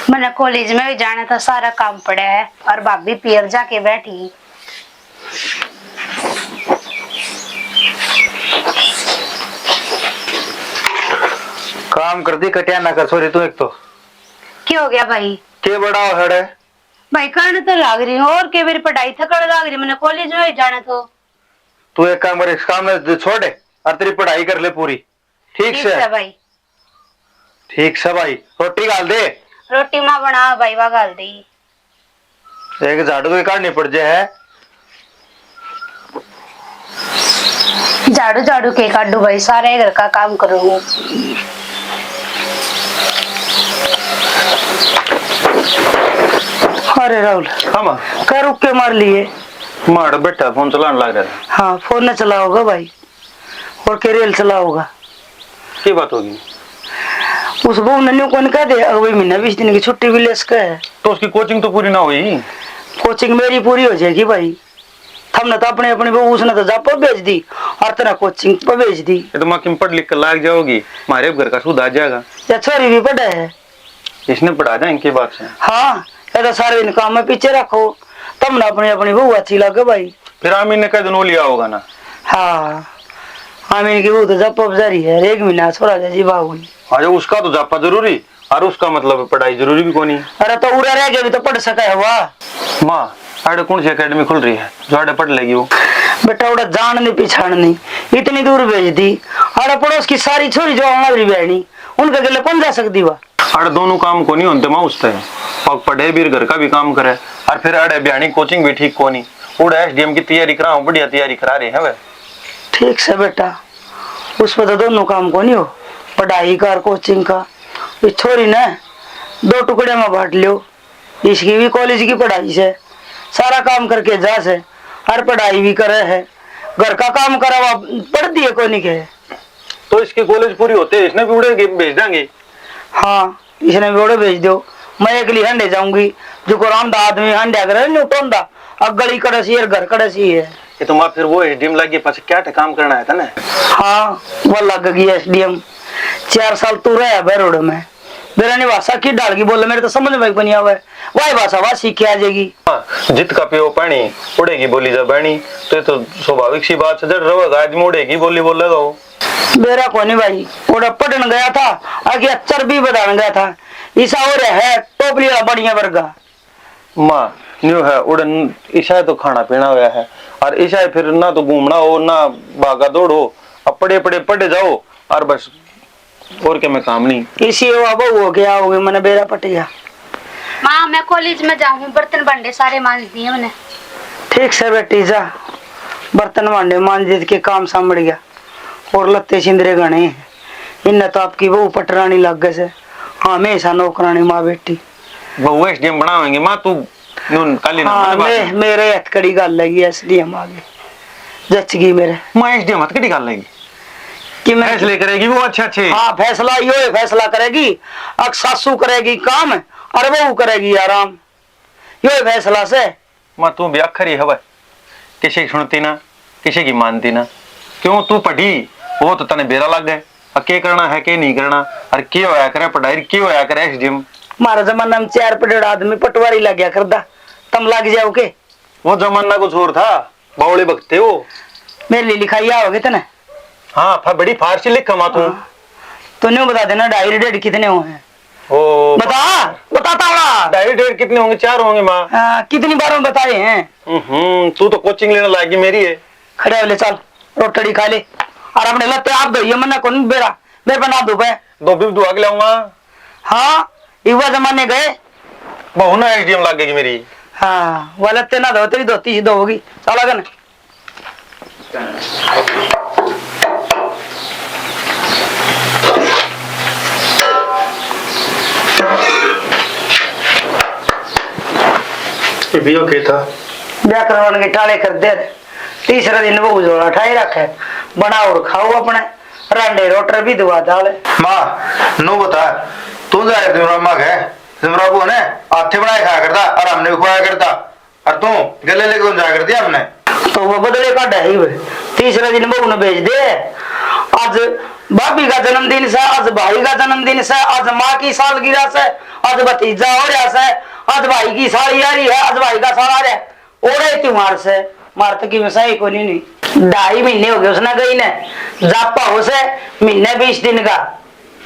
मैंने कॉलेज में भी जाना था, सारा काम पड़ा है और भाभी पियर जाके बैठी। काम करती कटिया ना कर सोरी तू एक तो क्या हो गया भाई? के बड़ा हड़ है भाई करने तो लाग रही हूँ और के मेरी पढ़ाई थकड़ लाग रही, मैंने कॉलेज में भी जाना तो। तू एक काम कर, इस काम में छोड़ दे और तेरी पढ़ाई कर ले पूरी। ठीक से भाई। ठीक से भाई। रोटी डाल दे। रोटी माँ बना भाई, वा गाल दी। एक झाड़ू की काटनी पड़ जाए है। झाड़ू झाड़ू के काटू भाई, सारे घर का काम करूँ। अरे राहुल हम क्या रुक के मार लिए? मार बेटा फोन चलाने लग रहा है। हाँ फोन न चला होगा भाई, और केरियल चला होगा। क्या बात होगी? उस बहू नन्नू कौन कह दे अगले महीना 20 दिन की छुट्टी भी ले सके है। तो उसकी कोचिंग तो पूरी ना हुई। कोचिंग मेरी पूरी हो जाएगी भाई। हमने तो अपने अपनी बहू, उसने तो जापो भेज दी और तेरा कोचिंग पर भेज दी। ये तो माँ किम पढ़ लिख कर लाग जाओगी, हमारे घर का सूद आ जाएगा। या छोरी भी पढ़ा है, इसने पढ़ा जाए इनकी बात से। हाँ या तो सारे दिन काम में पीछे रखो, तब ना अपनी अपनी बहू अच्छी लगे भाई। फिर आमीन ने कह दिन लिया होगा ना। हाँ आमीन की बहू तो जापो जारी है, 1 महीना छोड़ा जाए जी बाबू। अरे उसका तो जापा जरूरी और उसका मतलब पढ़ाई जरूरी भी कोनी। अरे तो उड़ा रह गया भी तो पढ़ सका है वाह। माँ अरे कौन सी एकेडमी खुल रही है जो अरे पढ़ लेगी वो? बेटा उड़ा जान नहीं पिछाड़ नहीं, इतनी दूर भेज दी। अरे पड़ोस की सारी छोरी जो हमारी बहनी, उनके गले कौन जा सकती वह? अरे दोनों काम को नहीं होते माँ उससे, पग पढ़े भी घर का भी काम करे और फिर अरे बयानी कोचिंग भी ठीक को नहीं। उड़ा एसडीएम की तैयारी करा, बढ़िया तैयारी करा रही है वे। ठीक से बेटा, उस पर तो दोनों काम को नहीं हो, पढ़ाई का और कोचिंग का। इस छोरी ने 2 टुकड़े में बांट लियो, इसकी भी कॉलेज की पढ़ाई से सारा काम करके जा से, हर पढ़ाई भी करे है, घर का काम करा पढ़ दिए को नहीं के। तो इसकी कॉलेज पूरी होते इसने भी उड़े भेज देंगे। हाँ इसने भी उड़े भेज दो, मैं अगली हंडे जाऊंगी। जो कुरान दा आदमी हंडा करे नहीं उठोंदा, अगली कड़सी है घर कड़सी है। ये तो माँ फिर वो एसडीएम लगी पास क्या काम करना है तने? हाँ वो लग गई एसडीएम, 4 साल तू रहा बहरोड में। मेरा भाषा की डाल की बोले, मेरे तो समझ में बनी हुआ है, वही भाषा वह सीख के आ जाएगी। जित का पियो पानी उड़ेगी बोली जा बहनी, तो ये तो स्वाभाविक सी बात है। जब रवेगा आदमी उड़ेगी बोली बोलेगा वो। मेरा कोनी भाई, ओड़ा पढ़न गया था आगे अच्चर भी बढ़ान गया था, ईसा और है टोपली वाला बढ़िया वर्गा। माँ न्यू है उड़न ईशा तो खाना पीना हुआ है और ईशा फिर ना तो घूमना हो ना भागा दौड़ हो, अब पढ़े पढ़े पढ़े जाओ और बस, और क्या मैं काम नहीं। इसी बहू हो गया होगी मैंने बेरा पटिया। माँ मैं कॉलेज में जाऊँ, बर्तन भांडे सारे मांज दिए मैंने। ठीक से बेटी जा, बर्तन भांडे मांझ के काम संभल गया और लत्ते सिंदरे गणे हैं। इन्हें तो आपकी बहू पटरानी लग गए से, हमेशा नौकरानी माँ बेटी। बहू एसडीएम बनावेंगे माँ तू काली ना। हाँ मेरे हथकड़ी गल लगी एसडीएम आगे जच गई मेरे। माँ एसडीएम हथकड़ी गाल लेगी कि मैं फैसले करेगी वो अच्छे अच्छे। हाँ फैसला यो फैसला करेगी, अब सासू करेगी काम और बहू करेगी आराम, यो फैसला से। माँ तू भी अखरी हवा, किसी की सुनती ना किसी की मानती ना। क्यों तू पढ़ी वो तो तने बेरा लग गए, के करना है के नहीं करना और के होया करे पढ़ाई के होया करे एसडीएम। हमारा जमाना में 4 पटेड़ आदमी पटवारी लग गया करदा, तम लग जाओ के। वो जमाना कुछ और था, बावले भगते हो। मेरे लिए लिखाई आओगे तना। हाँ बड़ी फारसी लिखा माँ तू। तो नहीं बता देना डायरी डेट कितने हुए हैं? ओ बताता हूँ। डायरी डेट कितने होंगे? 4 होंगे माँ। कितनी बार में बताए हैं? तू तो कोचिंग लेने लागी मेरी है। खड़े ले चल रोटड़ी खा ले और अपने लत्ते आप दो, ये मना कौन बेरा मेरे बना दो पे 2 बीप दुआ के लाऊंगा। हाँ युवा जमाने गए बहु ना एसडीएम लग गई मेरी। हाँ वो लत्ते ना दो, तेरी धोती सीधो होगी। चल आगे ब्याह करवाने के टाले कर दे। तीसरा दिन वो उजोड़ा ठाई रखे, बना और खाओ अपने रांडे रोटर भी दुआ डाले। माँ नो बता तू जा जिमरामा है, जिमराबू ने हाथे बनाए खाया करता और हमने भी खुआया करता और तू गले लेके जाया करती हमने। तो वो बदले का है ही तीसरे दिन बहू ने भेज दे। आज भाभी का जन्मदिन से, आज भाई का जन्मदिन से, आज माँ की सालगिरह से, आज भतीजा हो रहा से, आज भाई की साली आ रही है, आज भाई का साल आ रहा है। और त्योहार से मार तो की सही को नहीं 2.5 महीने हो गए उसने गई ने जापा हो से महीने 20 दिन का।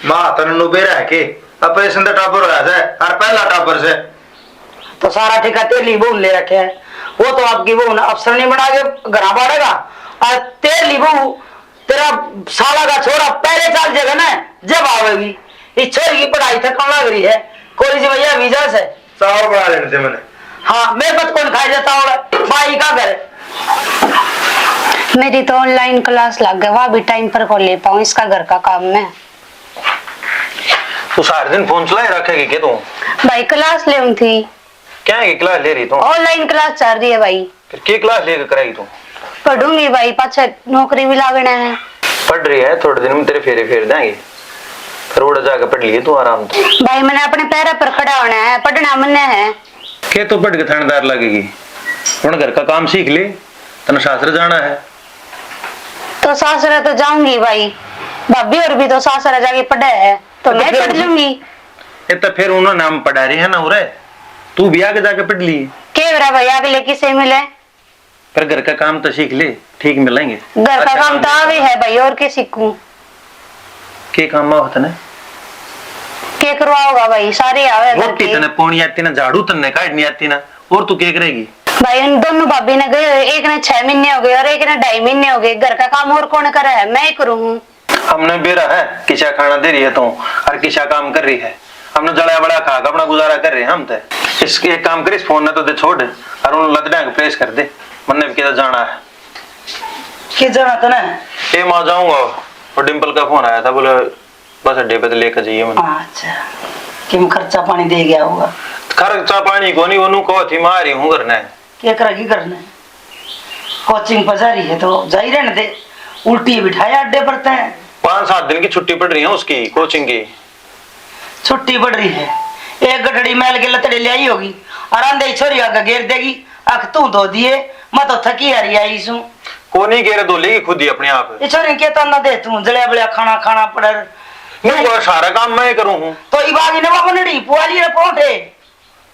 माँ तन बेरा है के ऑपरेशन तो टापर होया से और पहला टापर से तो सारा ठेका तेली बहू ले रखे है। वो तो आपकी बहू ने अफसर नहीं बना के घर बाड़ेगा और तेली बहू तेरा साला का छोरा पहले चाल जगह ना जब आवेगी। इस छोरी की पढ़ाई तक कम लग रही है कॉलेज भैया वीजा से चावल बना लेने थे मैंने। हाँ मैं बत कौन खाई जाता हूँ भाई का घर। मेरी तो ऑनलाइन क्लास लग गया, वह भी टाइम पर कॉल ले पाऊँ, इसका घर का काम में। तू सारे दिन फोन चला रखेगी क्या तू? भाई क्लास ले थी। क्या है क्लास ले रही तू? ऑनलाइन क्लास चल रही है भाई। फिर क्या क्लास लेकर करेगी तू? पढ़ूंगी भाई, पाछे नौकरी भी लागना है। पढ़ रही है, थोड़े दिन में तेरे फेरे फेर देंगे, फिर उड़ जाकर पढ़ लिए तू आराम से। भाई मैंने अपने पैरों पर खड़ा होना है, पढ़ना मन है। के तो पढ़ के थानेदार लगेगी, उन घर का काम सीख ले, तने सासरे जाना है। तो सासरा तो जाऊंगी भाई, भाभी और भी तो सासरा जाके पढ़ा है तो मैं पढ़ लूंगी। ये तो फिर उन्होंने नाम पढ़ा रही है ना उरे, तू भी आगे जाके पढ़ ली। के बरा भाई आगे लेके से मिले, पर घर का काम तो सीख ले, ठीक मिलेंगे। घर का काम तो आवे है भाई, और के सीखूं? के काम में होता ना के करवाओगा भाई, सारे आवे घर रोटी के। तने पोनी आती ना, झाड़ू तने काटनी आती ना, और तू क्या करेगी? भाई उन दोनों भाभी ने गए, एक ने 6 महीने हो गए और एक ने 2.5 महीने हो गए। घर का काम और कौन करे है, मैं ही करूँ। हमने बेरा है किसा खाना दे रही है तू और किसा काम कर रही है। हमने जड़ा बड़ा खा के अपना गुजारा कर रहे हैं हम तो। इसके एक काम करिस, फोन न तो दे छोड़ और उन लतड़ा को प्रेस कर दे। मन्ने भी किधर जाना है? कि जाना था ना ए मां जाऊंगा, और डिंपल का फोन आया था, बोले बस अड्डे पे तो लेकर जाइए मैंने। अच्छा किम खर्चा पानी दे गया होगा। खर्चा पानी को नहीं, वनु को थी मारी हूं करना है। क्या करेगी करना है, कोचिंग पर जा रही है तो जा ही रहने दे, उल्टी बिठाया अड्डे पड़ते हैं। 5-7 दिन की छुट्टी पड़ रही है उसकी कोचिंग की। छुट्टी पड़ रही है, एक गठड़ी मैल के लतड़े ले आई होगी, आरामदेही छोरी आगे घेर देगी। अख तू धो दिए, मैं तो थकी हरी आई सू। को नहीं घेरे दो लेगी खुद ही अपने आप। ये छोरी के तो ना दे तू जड़िया बड़िया खाना खाना पड़ नहीं सारा काम मैं करूं हूं तो इबागी ने बाबा नड़ी पुआली रे पोंठे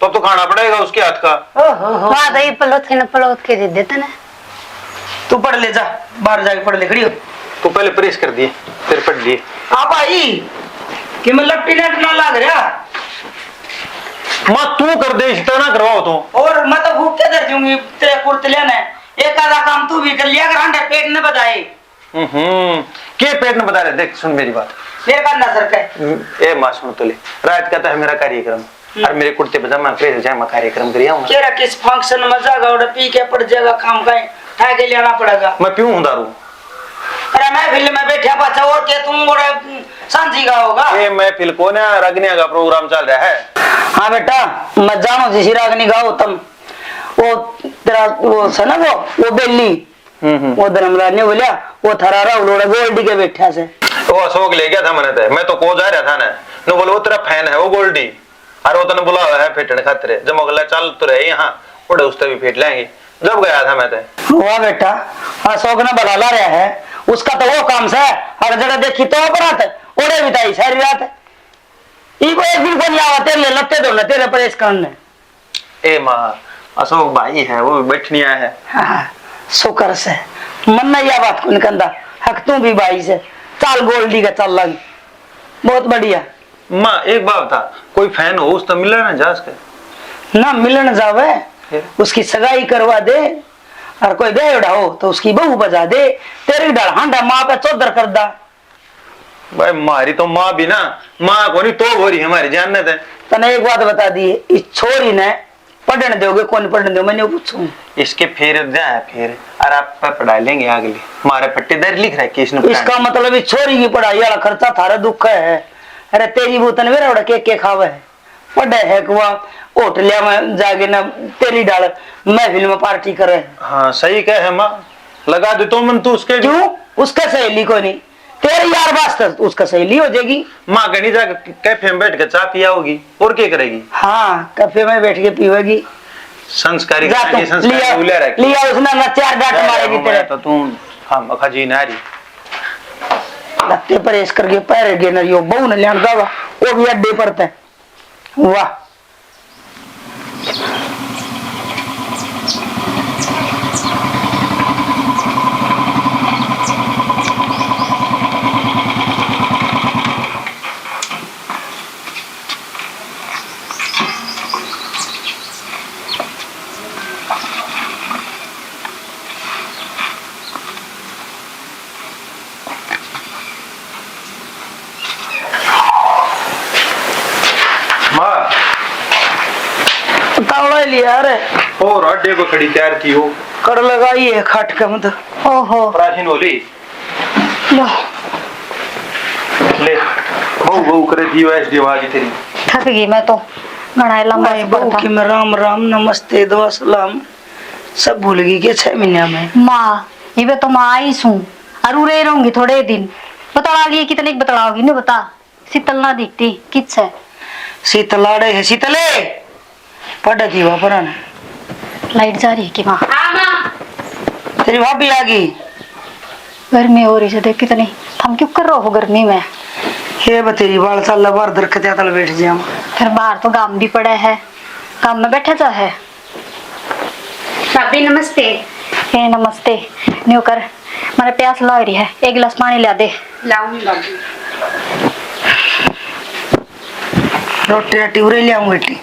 तो खाना पड़ेगा उसके हाथ का। ओहो वहां तो ये पलोथ के दे देते ना। तू पढ़ ले, जा बाहर जाके पढ़ ले, खड़ी हो। तू पहले प्रेस कर दिए फिर पढ़ लिए। आप आई कि मैं लपटी नेट ना लाग रहा मां तू कर दे, इस तरह करवाओ तो। और मैं तो भूख के दर दूंगी तेरे कुर्तले ने। एक आधा काम तू भी कर लिया कर, अंडे पेट न बजाए। के पेट में बता रहे, देख सुन मेरी बात। मेरे का नजर का ए मां सुन तो ले, रात का तो है मेरा कार्यक्रम और मेरे कुर्ते पजामा प्रेस जामा कार्यक्रम करिया हूं। केरा किस फंक्शन में जागा और पी के पड़ जाएगा, काम का ठा के लेना पड़ेगा। मैं पीऊं हूं दारू? अरे मैं फिल्म में बैठा बच्चा और के तुम और सांझी का होगा। ये महफिल को ना रगने का प्रोग्राम चल रहा है। हाँ बेटा मैं जानो जिसी रागनी गाओ तुम, वो तेरा वो है ना वो बेली वो धर्मराज ने बोलिया वो थरारा उलोड़ा गोल्डी के बैठा से वो अशोक ले गया था मैंने तो, मैं तो को जा रहा था ना, नो बोले वो तेरा फैन है वो गोल्डी, अरे वो तने बुलाया है फेटने खातिर, जब अगला चल तो रहे यहाँ उड़े उससे भी फेट लेंगे। जब गया था मैं तो। हुआ बेटा अशोक ने बला रहा है, उसका तो वो काम से हर जगह देखी तो अपराध ओढ़े बिताई सारी रात। इको एक दिन को नहीं आवा तेरे ले लत्ते दो तेरे परेश करने। ए माँ अशोक भाई है वो बैठनी आया है। हाँ, शुक्र से मन में यह बात को निकंदा हक तू भी भाई से चाल गोल्डी का चल लगी बहुत बढ़िया। माँ एक बात था, कोई फैन हो उस तो मिले ना जा उसके ना मिलन जावे उसकी सगाई करवा दे, और कोई बेवड़ा हो तो उसकी बहू बजा दे, तेरी डर हांडा माँ पे चौधर कर दा। भाई मारी तो माँ भी ना, माँ को नहीं तो हो रही हमारी जानने थे। तने एक बात बता दी, इस छोरी ने पढ़ने दोगे कौन पढ़ने दो मैंने पूछूं। इसके फेर है फिर और आप पे पढ़ा लेंगे अगले, हमारे पट्टेदार लिख रहा है कि इसने इसका मतलब इस छोरी की पढ़ाई वाला खर्चा थारा दुख है। अरे तेरी बूतन मेरा बड़ा के खावे है, पढ़े है कुआ होटलिया में जाके ना तेरी डाल महफिल में पार्टी करे। हाँ सही कह है माँ, लगा दे तो मन तू उसके। क्यों उसका सहेली को नहीं, तेरे यार वास्ते उसका सहेली हो जाएगी। माँ कहीं जाकर कैफे में बैठ के चाय पिया होगी और क्या करेगी? हाँ कैफे में बैठ के पीवेगी। संस्कारी लिया उसने ना 4 डांट मारेगी तेरे। तो तू हम खजी नारी लगते परेश करके पैर गेनर यो बहु न लियान दावा वो भी अड्डे पड़ते हैं। वाह माँ तावड़ा लिया अरे और अड्डे को खड़ी तैयार की हो कर लगाई है खाट का मत ओहो प्राचीन होली लो ले बहु बहु करे दियो एसडी वाजी तेरी थक गई मैं तो घना लंबा मैं से बहू पड़ता। की मैं राम राम नमस्ते दुआ सलाम सब भूल गई के 6 महीने में। माँ ये तो माँ आई सू अरु रे रहूंगी थोड़े दिन बतलागी कितने की बतलाओगी नहीं बता शीतल ना दिखती किस है शीतलाड़े है शीतले पड़ थी वापरा ने लाइट जा रही है कि माँ तेरी भाभी आ गई। गर्मी हो रही है देख कितनी हम क्यों कर रहे हो गर्मी में हे बतेरी बाल साल बार दरखत तल बैठ जाऊं फिर बाहर तो काम भी पड़ा है काम में बैठा जा है। भाभी नमस्ते। ए नमस्ते न्यू कर मेरे प्यास लग रही है एक गिलास पानी ला दे। लाऊंगी भाभी। रोटी राटी उरे ले आऊं बेटी।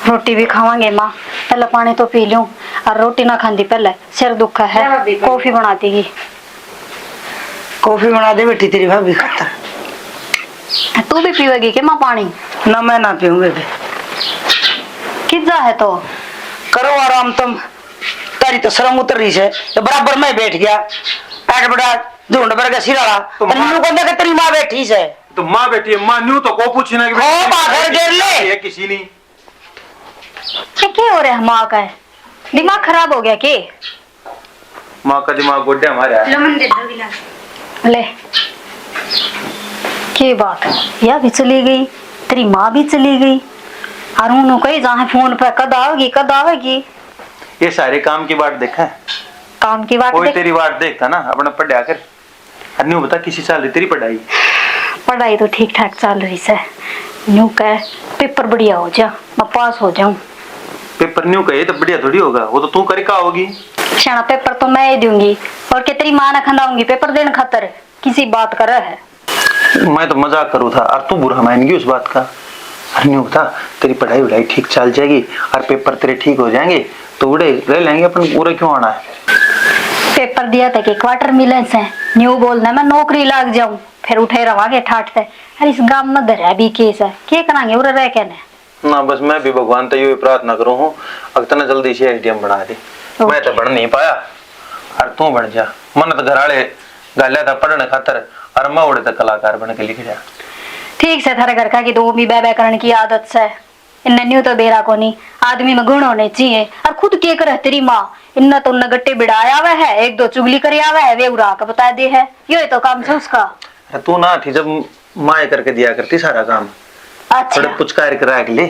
रोटी भी खावांगे माँ पहले पानी तो पी लूं और रोटी ना खाती पहले सिर दुखा है क्या भाभी? कॉफी बना देगी कॉफी बना दे बेटी तेरी भाभी खातर। तू भी पीवेगी क्या माँ पानी ना मैं ना पीऊं बेबे। कितना है तो करो आराम तुम तारी तो शर्म उतर रही है तो बराबर मैं बैठ गया ऐड बड़ा झुंड भर का सिरा तो तो न्यू को अंदर तेरी माँ बैठी है तो माँ बेटी है माँ न्यू तो को पूछना कि ओ बाहर गिर ले ये किसी नहीं क्या हो रहा है माँ का है दिमाग खराब हो गया के माँ का दिमाग गोड्डे हमारे है। लो मन दे दो गिलास। ले के बात यह भी चली गई तेरी माँ भी चली गई और उन्होंने कही जहाँ फोन पे कद आवेगी ये सारे काम की बात देखा है काम की बात कोई देख। तेरी बात देखता ना अपना पढ़ा कर अन्यू बता किसी साल रही तेरी पढ़ाई पढ़ाई तो ठीक ठाक चल रही है न्यू कह पेपर बढ़िया हो जा मैं पास हो जाऊं पेपर न्यू कहे तो बढ़िया थोड़ी होगा वो तो तू करे का होगी शाना पेपर तो मैं ही दूंगी और के तेरी माँ ने खंदाऊंगी पेपर देने खातर किसी बात कर रहा है। मैं तो मजाक करूँ था और तू बुरा मानेगी उस बात का। अन्यू बता तेरी पढ़ाई वढ़ाई ठीक चल जाएगी और पेपर तेरे ठीक हो जाएंगे तो उड़े रह लेंगे अपन पूरा क्यों आना है। पेपर दिया था कि क्वार्टर मिले से न्यू बोलना मैं नौकरी लग जाऊं फिर उठे रवांगे ठाट से अरे इस गांव में दरिया भी केस है क्या करांगे उरे रह के ना बस मैं भी भगवान तो ये प्रार्थना करूँ हूँ अगतना जल्दी से एसडीएम बना दे। मैं तो बढ़ नहीं पाया और तू बढ़ जा मन तो घर वाले गालिया था पढ़ने खातर और मैं उड़े तो कलाकार बन के लिख जा। ठीक से थारे घर का की तो भी बह करने की आदत से इन न्यू तो बेरा को नहीं आदमी में गुण होने चाहिए और खुद के कर तेरी माँ इन तो न गट्टे बिड़ाया हुआ है एक दो चुगली कर आवा है वे उड़ा का बता दे है ये तो काम से उसका। अरे तू ना थी जब माए करके दिया करती सारा काम अच्छा थोड़े पुचकार करा के ले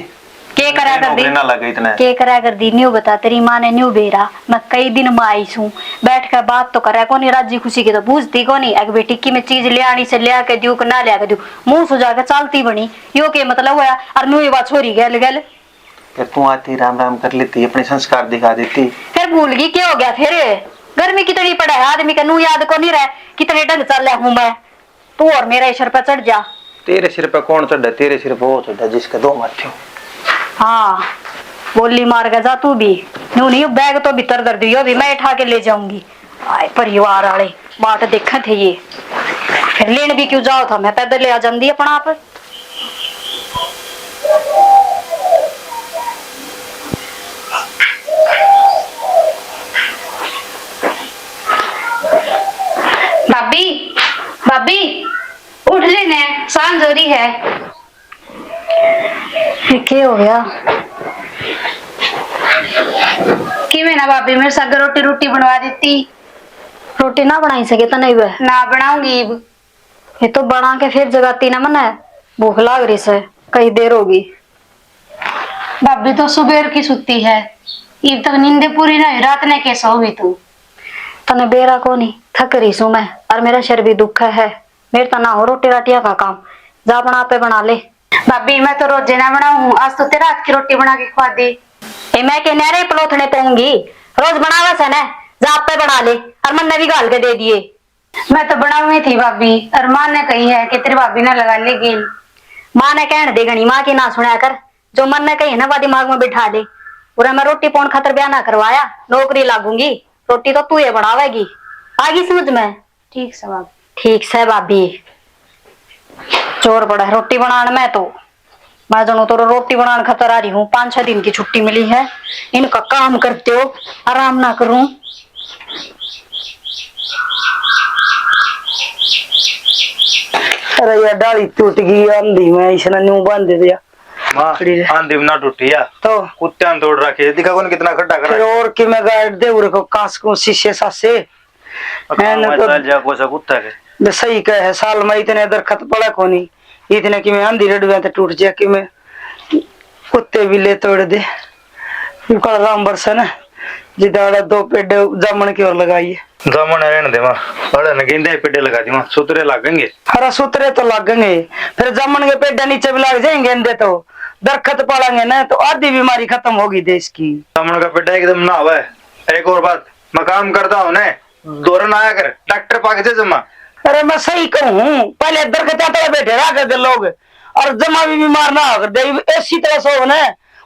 के करा कर दी नौकरी ना लगे इतना के करा कर दी न्यू बता तेरी माँ ने न्यू बेरा मैं कई दिन में आई हूँ बैठ कर बात तो करे को नहीं राजी खुशी की तो पूछती को नहीं एक बेटी की मैं चीज ले आनी से ले आके दू ना ले आके दू मुंह सुझा के चालती बनी यो के मतलब हुआ और न्यू ये बात छोरी गल गल फिर तू आती राम राम कर लेती अपने संस्कार दिखा देती फिर भूल गई क्या हो गया फिर गर्मी कितनी पड़ा है आदमी का नू याद को नहीं रहा कितने ढंग चल रहा हूँ मैं तू और मेरा सिर पर चढ़ जा। तेरे सिर पे कौन चढ़ा तेरे सिर पे वो चढ़ा जिसके दो माथे। हाँ बोली मार के जा तू भी नू नहीं बैग तो भीतर दर्द दियो भी मैं उठा के ले जाऊंगी आए परिवार वाले बाट देखा थे ये फिर लेने भी क्यों जाओ था मैं पैदल ले आ जाती अपना आप। भाभी भाभी उठ लेने सांझ हो रही है। ये क्या हो गया कि मैं ना भाभी मेरे साथ रोटी रोटी बनवा देती। रोटी ना बनाई सके तो नहीं वह ना बनाऊंगी अब। ये तो बना के फिर जगाती ना मना भूख लाग रही से कई देर होगी। भाभी तो सुबह की सुती है इब तक नींद पूरी नहीं रात ने कैसा होगी तू। तने बेरा को नहीं थक रही सू मैं और मेरा शरीर भी दुख है मेरे तो ना हो रोटी राटिया का काम जा बना पे बना ले। भाभी मैं तो रोजे ना बनाऊं, आज तो तेरा हाथ की रोटी बना के खवा दी। ए मैं के नहरे पलोथने पाऊंगी रोज बनावा से ना जा आप पे बना ले और मन ने भी गाल के दे दिए। मैं तो बनाऊंगी थी भाभी, और माँ ने कही है कि तेरी भाभी ना लगा लेगी। माँ ने कहने दे गणी माँ की ना सुना कर जो मन ने कही ना वह दिमाग में बिठा ले। और मैं रोटी पौन खातर ब्याह ना करवाया नौकरी लागूंगी रोटी तो तू ये बनावेगी आगी समझ में। ठीक से भाभी। ठीक से भाभी चोर पड़ा है रोटी बनाने में तो मैं जानू तो रोटी बनाने खातर आ रही हूँ 5-6 दिन की छुट्टी मिली है इनका काम करते हो आराम ना करूं। अरे यार डाली टूट गई आंधी में इसने न्यू बांध दिया। माँ आंधी में ना टूटी या तो कुत्ते ने तोड़ रखे दिखा कौन कितना खड्डा करा फिर और कि मैं गाड़ दे उरे को कांस को शीशे सासे मैं चल जा कोसा कुत्ता के बे सही कहे है साल में इतने दरखत पड़ा कोनी इतने कि मैं आंधी रड़वे तो टूट जाए कि मैं कुत्ते भी ले तोड़ दे कल राम बरसा ना जिदा 2 पेड़ जामन की ओर लगाई है। जामन रहने दे माँ बड़े न गेंदे पेड़े लगा दी माँ सुतरे लगेंगे। हरा सूत्रे तो लगेंगे फिर जामन के पेड़ नीचे भी लग जाएंगे गेंदे तो दरखत पड़ेंगे ना तो आधी बीमारी खत्म होगी देश की। जामन का पेड़ एकदम ना हुआ है। एक और बात मैं काम करता हूँ ना दौरन आया कर ट्रैक्टर पाके से जमा। अरे मैं सही कहूँ पहले दरखत पर बैठे रहा करते लोग और जमा भी बीमार ना होकर दे ऐसी तरह से हो ना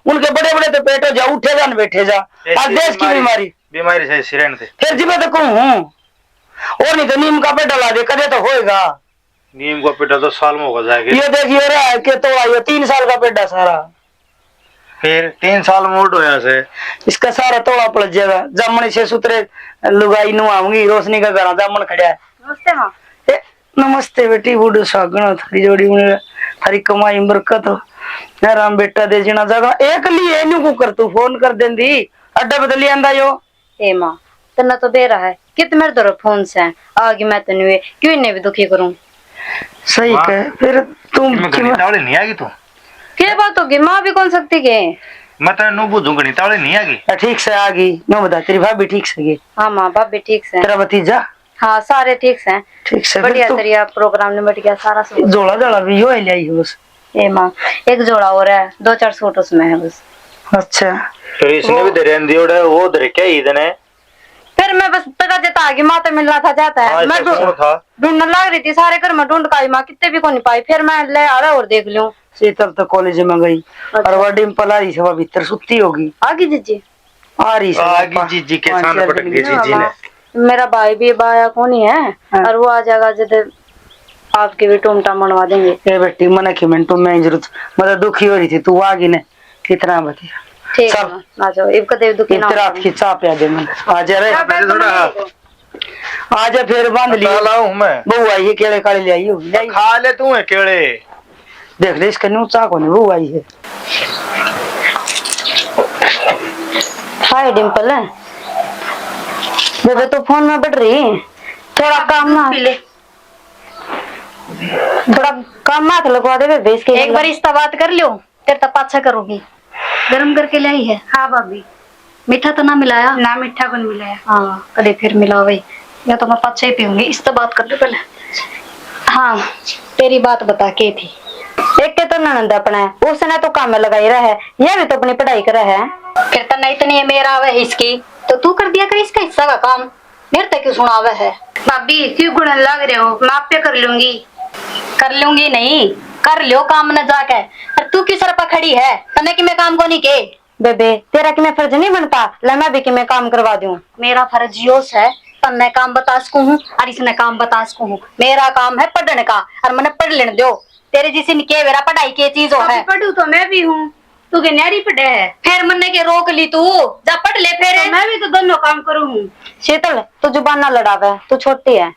उनके बड़े बड़े तो पेट हो जा उठे जा न बैठे जा और देश की बीमारी बीमारी से सिरेन थे फिर जी मैं तो कहूँ और नहीं तो नीम का पेड़ डला दे कदे तो होएगा। नीम का पेड़ तो साल में होगा जाएगा ये देखिए रहा है कि तोड़ा ये 3 साल का पेड़ सारा फिर 3 साल मोट होया से इसका सारा तोड़ा पड़ जाएगा। जामन से सूत्रे लुगाई नुआऊंगी रोशनी का घर जामन खड़ा है। नमस्ते माँ। ए, नमस्ते बेटी बूढ़ो सागण थारी जोड़ी थारी कमाई बरकत हो राम बेटा दे जीना जगह एक लिए नु को कर तू फोन कर देंदी अड्डा बदली आंदा यो। ए माँ तना तो बेरा है कित मेरे दर फोन से आगे मैं तो नहीं क्यों इन्हें भी दुखी करूं। सही कहे फिर तुम गणितावले नहीं आगी तू क्या बात होगी माँ भी कौन सकती के मैं तो नु बुझू गणितावले नहीं आगी ठीक से आ गई नो बता तेरी भाभी ठीक से गई हाँ माँ बाप भी ठीक से तेरा भतीजा हाँ सारे ठीक से ठीक से बढ़िया तरिया प्रोग्राम निपट गया सारा सब। जोड़ा जोड़ा भी यो ले आई बस। ए माँ एक जोड़ा और है 2-4 सूट उसमें है बस। अच्छा फिर इसने भी दे दियोड़े वो दे क्या इतने फिर मैं बस पता देता आगे माँ तो मिलना था जाता है मैं ढूंढने लग रही थी सारे घर में ढूंढ का माँ कितने भी को नहीं पाई फिर मैं ले आ रहा और देख लूं। शीतल तो कॉलेज में गई और वो डिम्पल आ रही से भीतर सुती होगी आगे जीजी आ रही से आगे जीजी के सामने पटक दी जीजी ने मेरा भाई भी बाया कौन ही है और वो आ जाएगा जब आपके भी टूमटा मनवा देंगे। ए बेटी मने की मिनटों में जरूरत मतलब दुखी हो रही थी तू आ गई ने कितना बतिया ठीक है आ जाओ इब कदे दुखी ना रात की चाय पिया दे मैं आ जा रे थोड़ा आ जा फिर बांध ली लाऊं मैं बहू आई है केले काले ले आई होगी खा ले तू है केले देख ले इसका न्यू चाय कोनी बहू आई है। हाय डिम्पल है बेबे तो फोन में बैठ रही थोड़ा काम ना थोड़ा काम माथ लगवा दे बेबे इसके एक बार इसका बात कर लियो तेरे तब पाछा करूंगी गरम करके लाई है। हाँ भाभी मीठा तो ना मिलाया ना मीठा कौन मिलाया। हाँ कदे फिर मिला भाई या तो मैं पाछा ही पीऊंगी इस तो बात कर ले पहले। हाँ तेरी बात बता के थी एक के तो ननंद अपना है उसने तो काम में लगाई रहा है यह भी तो अपनी पढ़ाई कर रहा है फिर तो नहीं इतनी मेरा आवे इसकी तो तू कर दिया कर इसका हिस्सा का काम मेरे तक क्यों सुनावे है। भाभी क्यों गुड़न लग रहे हो मैं आप पे कर लूंगी नहीं कर लियो काम न जाके और तू किस सर पर खड़ी है तने कि मैं काम को नहीं के बेबे तेरा कि मैं फर्ज नहीं बनता ले मैं भी कि मैं काम करवा दूं। मेरा फर्ज योस है तन्ने काम बता सकूं हूं और इसने काम बता सकूं हूं मेरा काम है पढ़ने का और मैंने पढ़ लेने दो तेरे जिसी के मेरा पढ़ाई की चीज है पढ़ू तो मैं भी हूँ तू के न्यारी पढ़े है फिर मन्ने के रोक ली तू जा पढ़ ले फिर तो मैं भी तो दोनों काम करूँ हूँ। शीतल तू जुबान ना लड़ावे तू छोटी है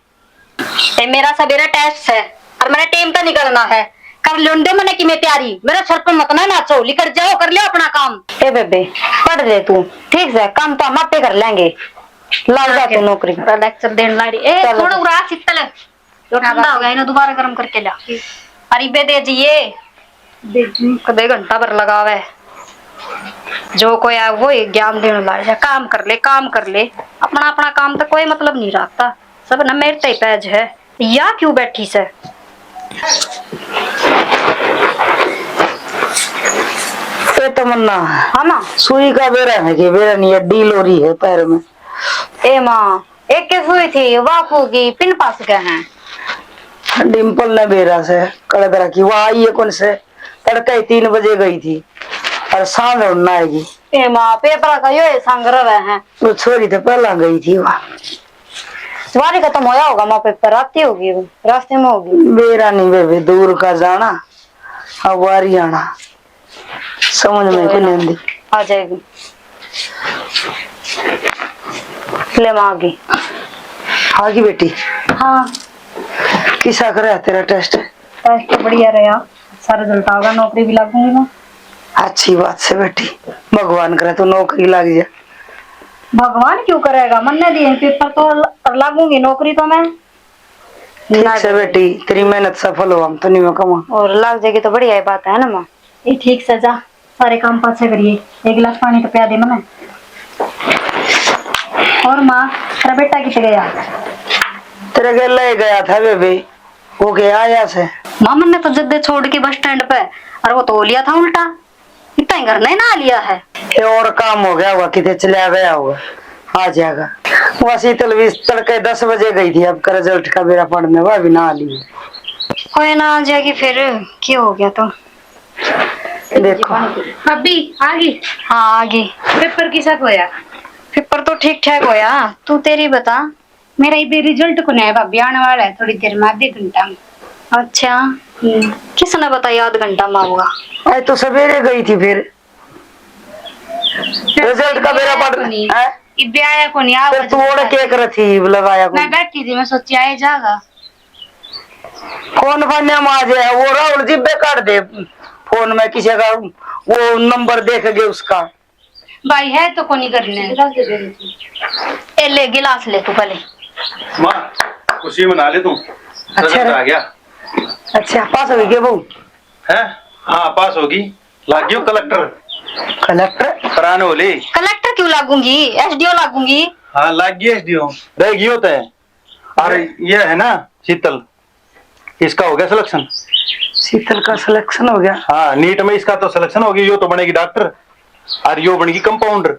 ते मेरा सवेरा टेस्ट है और मैंने टीम तो निकलना है कर लुंडे मैंने की मैं तैयारी मेरा सर पर मत ना नाचो लिखट जाओ कर लियो अपना काम। ए बेबे पढ़ ले तू ठीक है काम तो हम आपे कर लेंगे लग जा तू नौकरी लेक्चर देने लाड़ी ए थोड़ा उड़ा शीतल जो ठंडा हो गया इन्हें दोबारा गर्म करके ला अरे बे दे जी कदे घंटा भर लगावे जो कोई आए वो ही ज्ञान देने लग जा, काम कर ले, अपना अपना काम तो कोई मतलब नहीं रखता, सब न मेरे ते पैज है। या क्यों बैठी से? ये तमन्ना हाँ माँ। सुई का बेरा है कि बेरा नहीं है, डील हो रही है पैर में। ए माँ, एक के सुई थी वापू की पिन पास गए हैं। डिम्पल ने बेरा से कड़क रखी, वो आई है कौन से तड़के 3 बजे गई थी और शाम में आएगी। ए माँ, पेपर का यो संग रहे हैं। वो छोरी तो पहला गई थी, वहाँ सवारी खत्म होया होगा माँ, पेपर आती होगी वो, रास्ते में होगी। बेरा नहीं बेबे, दूर का जाना अब वारी आना, समझ में को नहीं आती। आ जाएगी। ले माँ आगी। आगी बेटी। हाँ, किसा करे तेरा टेस्ट? टेस्ट तो बढ़िया रहा, सारा रिजल्ट आएगा, नौकरी भी लगूंगी मैं। अच्छी बात से बेटी, भगवान करे तो नौकरी लग जाए। भगवान क्यों करेगा, मन ने दिए पेपर तो लगूंगी, नौकरी तो मैं। ठीक से बेटी, तेरी मेहनत सफल हो, हम तो नहीं में कमा। और लग जाएगी तो बढ़िया बात है ना माँ। ये ठीक से जा, सारे काम पाछे करिए, 1 गिलास पानी तो पिया दे मने। और माँ, तेरा बेटा कितने गया? तेरे घर ले गया था बेबी, वो गया आया से। माँ मन ने तो जद्दे छोड़ के बस स्टैंड पे, और वो तो लिया था उल्टा, इतना ही घर नहीं ना लिया है। ये और काम हो गया होगा, कितने चला गया होगा, आ जाएगा। वह शीतल भी तड़के 10 बजे गई थी, अब का रिजल्ट का बेरा पढ़ने वह भी ना ली। कोई ना आ जाएगी फिर, क्या हो गया तो। देखो अभी आगे हाँ आगे। पेपर किसा होया? पेपर तो ठीक ठाक होया, तू तेरी बता। मेरा ये रिजल्ट को नहीं भाभी, आने वाला है थोड़ी देर में, आधे घंटा में। अच्छा, किसने बताया आध घंटा में होगा? आज तो सवेरे गई थी, फिर रिजल्ट का बेरा पढ़ है? इब्बे आया को नहीं, फिर तू और क्या कर थी लगाया मैं बैठी थी, मैं सोची आए जागा। फोन फन्या में आ जाए, वो राहुल जी बेकार दे फोन में किसी का वो नंबर देख गए उसका। भाई है तो को नहीं करने। ए ले गिलास ले तू पहले। माँ खुशी मना ले तुम, रिजल्ट आ गया। अच्छा पास हो गई बहू? है हाँ पास होगी, लाग गयो कलेक्टर। कलेक्टर परान होली। कलेक्टर क्यों लागूंगी, एसडीओ लागूंगी। हाँ लाग गई एसडीओ, रह गई होता है। अरे ये है ना शीतल, इसका हो गया सिलेक्शन। शीतल का सिलेक्शन हो गया? हाँ नीट में इसका तो सिलेक्शन होगी, यो तो बनेगी डॉक्टर और यो बनेगी कंपाउंडर।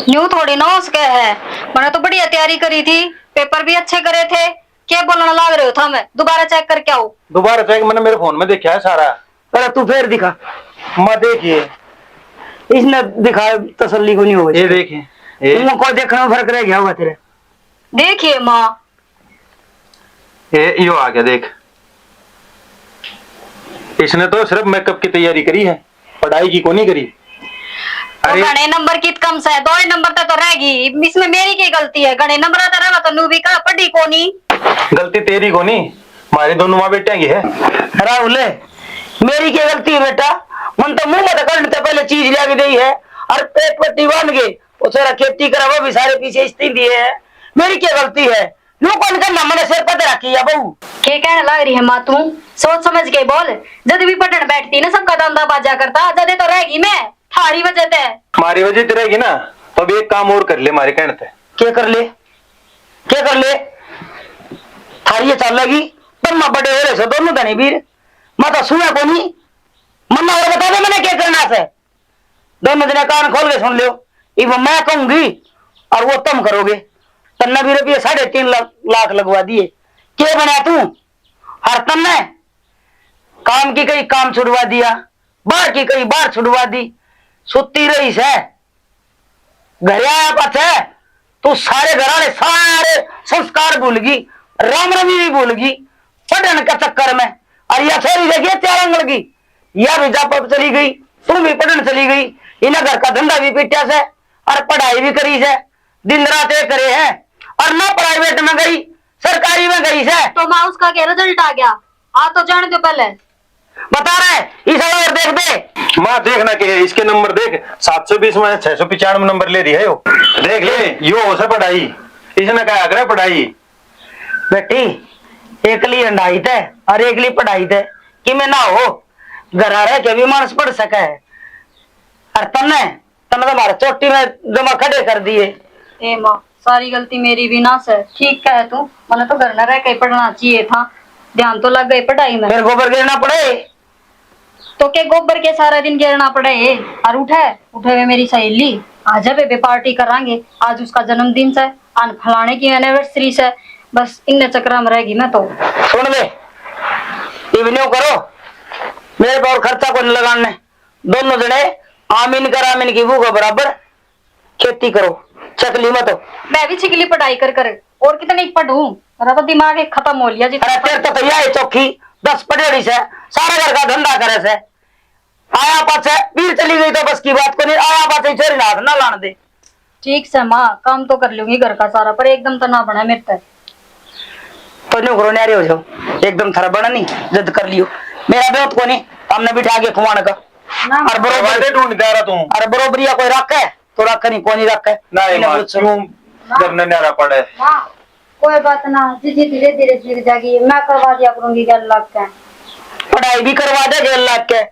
न्यू थोड़ी ना उसके है, मैंने तो बढ़िया तैयारी करी थी, पेपर भी अच्छे करे थे, क्या बोलने लग रहे हो था? मैं दोबारा चेक करके आऊं? दोबारा चेक मैंने मेरे फोन में देखा है सारा। अरे तू फिर दिखा। मैं देखिए, इसने दिखाया तसल्ली को नहीं हो। ये देखिए को देखना फर्क रह गया होगा तेरे। देखिए माँ, ये यो आ गया देख, इसने तो सिर्फ मेकअप की तैयारी करी है, पढ़ाई की को नहीं करी। तो गणे नंबर की कम से 2 नंबर तक तो रहेगी, इसमें मेरी की गलती है? गणे नंबर आता रहा तो नू भी का पढ़ी को नहीं। गलती तेरी को नहीं, हमारी दोनों माँ बेटिया की है। राहुल मेरी क्या गलती है बेटा? मन तो मुंह मत करने से पहले चीज लिया दी है और पेट पट्टी बांध गए, वो सारा खेती करा वो भी सारे पीछे स्थिति दिए है। मेरी क्या गलती है? यूं कौन करना, मैंने सिर पता रखी है बहू। क्या कहने लग रही है माँ तू? सोच समझ के बोल, जब भी पढ़ने बैठती ना सबका धंधा बाजा करता, जदे तो रहेगी मैं थारी वजह ते। हमारी वजह ते रहेगी ना, तो अब एक काम और कर ले हमारे कहने ते। क्या कर ले? क्या कर ले? थारी चल लगी पर मैं बड़े हो रहे से दोनों धनी वीर, मैं तो सुना को नहीं। मन्ना और बता दे मैंने क्या करना से, दोनों दिन कान खोल के सुन लो। इब मैं कहूंगी और वो तुम करोगे। तन्ना भी रुपये 3.5 लाख लगवा दिए, क्या बना तू? हर तन्ने काम की कहीं काम छुड़वा दिया, बाहर की कहीं बाहर छुड़वा दी, सुती रही से घर आया पास है तू सारे घराने सारे संस्कार भूल गई, राम रमी भी भूल गई पढ़ने के चक्कर में। और यह छोरी देखिए 4 आंगल की, यह भी जाप चली गई, तुम भी पढ़ने चली गई, इन्हें घर का धंधा भी पीटा से और पढ़ाई भी करी से, दिन रात एक करे हैं और ना प्राइवेट में गई सरकारी में गई से। तो माँ उसका क्या रिजल्ट आ गया? आ तो जान दो पहले, बता रहे इस और देख दे। माँ देखना कि इसके नंबर देख, 720 में 695 नंबर ले रही है यो, देख ले यो हो से पढ़ाई, इसने क्या आग्रह पढ़ाई। बेटी एकली अंडाई थे और एकली पढ़ाई थे कि मैं ना हो घर रह के भी मानस पढ़ सके है, अरे तन्ने तन्ने तो हमारे चोटी में जमा खड़े कर दिए। ए माँ, सारी गलती मेरी भी ना से। ठीक कहे तू, मैंने तो घर न रह के ही पढ़ना चाहिए था। ध्यान तो लग गई पढ़ाई में। फिर गोबर गिरना पड़े। तो के गोबर के सारा दिन गिरना पड़े। और उठे उठे हुए मेरी सहेली आज बेबे पार्टी करांगे, आज उसका जन्मदिन से, आन फलाने की एनिवर्सरी से। बस इन चक्कर में रहेगी मैं तो। सुन ले, इवनिंग करो, मेरे पे और खर्चा को नहीं लगाने। दोनों जने आमीन कर आमीन की वो बराबर खेती करो, चकली मत हो। मैं भी छिकली पढ़ाई कर कर और कितनी पढ़ूं, मेरा तो दिमाग एक खत्म हो लिया जी। अरे तेरे तो यह चौकी 10 पटेड़ी से सारा घर का धंधा करे से, आया पाछे पीर चली गई तो बस की बात को नहीं, आया पाछे चोरी हाथ ना लाने दे। ठीक से माँ, काम तो कर लूंगी घर का सारा, पर एकदम तो ना बना मेरे तक। तो न्यू करो न्यारे हो जाओ, एकदम थारा बना नहीं जद कर लियो। मेरा बेहत को नहीं, हमने बिठा के खुआने का। ना और बरोबर ढूंढ जा रहा तू। अरे बरोबरिया कोई रख है तो रख नहीं, कोई नहीं रख है। नहीं माँ, क्यों करने न्यारा पड़े। माँ कोई बात ना जी, धीरे धीरे सीख जाएगी। मैं करवा दिया करूंगी क्या लग के। पढ़ाई भी करवा दे 1.5 लाख के।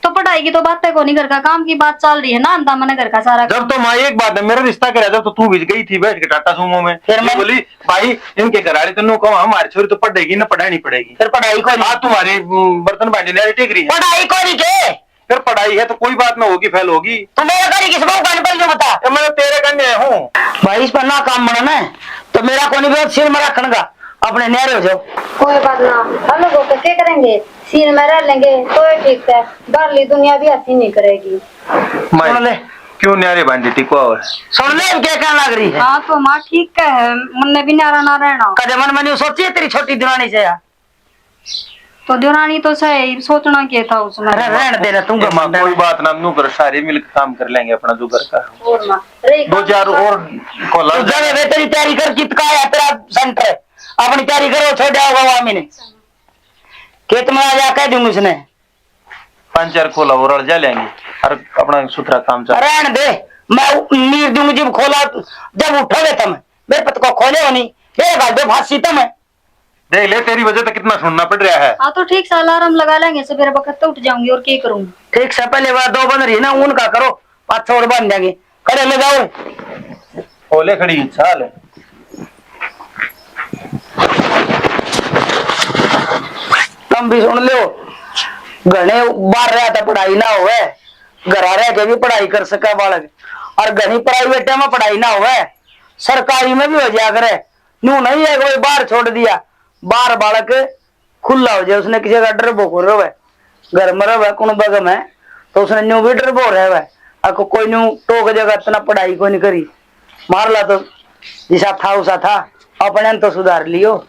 तो पढ़ाई की तो बात है, को नहीं घर का काम की बात चल रही है ना। अंदा मैंने घर का सारा जब तो माँ एक बात है, मेरा रिश्ता करा जब तो तू भिज गई थी बैठ के टाटा सुमो में, फिर मैं बोली भाई इनके घर वाले तेनों कहो हमारी छोरी तो पढ़ेगी ना पढ़ाई नहीं पड़ेगी। फिर पढ़ाई को नहीं, आज तुम्हारी बर्तन बांटने वाली टिक रही है। पढ़ाई को नहीं के फिर पढ़ाई है तो कोई बात ना होगी, फेल होगी। तो मेरा करी किस बात का निकल जो बता। ये मैं तो तेरे कन्या हूँ भाई, इस पर ना काम बनाना है तो मेरा को नहीं सिर में रखने का, अपने न्यारे हो जाओ। कोई बात ना, हम लोग होकर क्या करेंगे, सीन में रह लेंगे तो ये ठीक है। बाहरली दुनिया भी ऐसी नहीं करेगी। सुन ले, क्यों न्यारे बांधी टिको है। सुन ले क्या कहना लग रही है। हाँ तो माँ ठीक है, मन भी नारा ना रहना। कदे मन में नहीं सोची है तेरी छोटी दुरानी से यार। तो दुरानी तो सही सोचना क्या था उसमें। अरे रहने देना तुम ये माँ कोई बात ना, नू कर सारे मिलकर काम कर लेंगे अपना जो घर का। और माँ रही 2-4 और को तू लग जाने वे तेरी तैयारी कर, चिपका है तेरा सेंटर है, अपनी तैयारी करो, छोड़ आओगा वामी ने खेत में आ जा कह दूंगी उसने। 5-4 खोला और अड़ जा लेंगे और अपना सुथरा काम चल। रहने दे, मैं नीर दूंगी जब खोला, जब उठोगे तुम मेरे पत को खोले हो नहीं, ये गाल दे फांसी तुम। देख ले तेरी वजह से कितना सुनना पड़ रहा है। हाँ तो ठीक से अलार्म लगा लेंगे, सवेरे वक्त तो उठ जाऊंगी और क्या करूंगी। ठीक से पहले बार 2 बन रही है ना, उनका करो 5 और बन जाएंगे, खड़े ले जाओ। खोले खड़ी चाल तुम भी सुन लो, घने बाहर रहा था पढ़ाई ना हुए, घर रह के भी पढ़ाई कर सका बालक, और घनी प्राइवेट में पढ़ाई ना हुए सरकारी में भी हो जाया करे। न्यू नहीं है कोई बाहर छोड़ दिया, बाहर बालक खुला हो जाए, उसने किसी का डर भोग रहे घर में रहे कौन बग में, तो उसने न्यू भी डर भो रहे आपको कोई न्यू टोक जगह इतना पढ़ाई को नहीं करी, मार ला तो जिसा था उसा था, अपने तो सुधार लियो।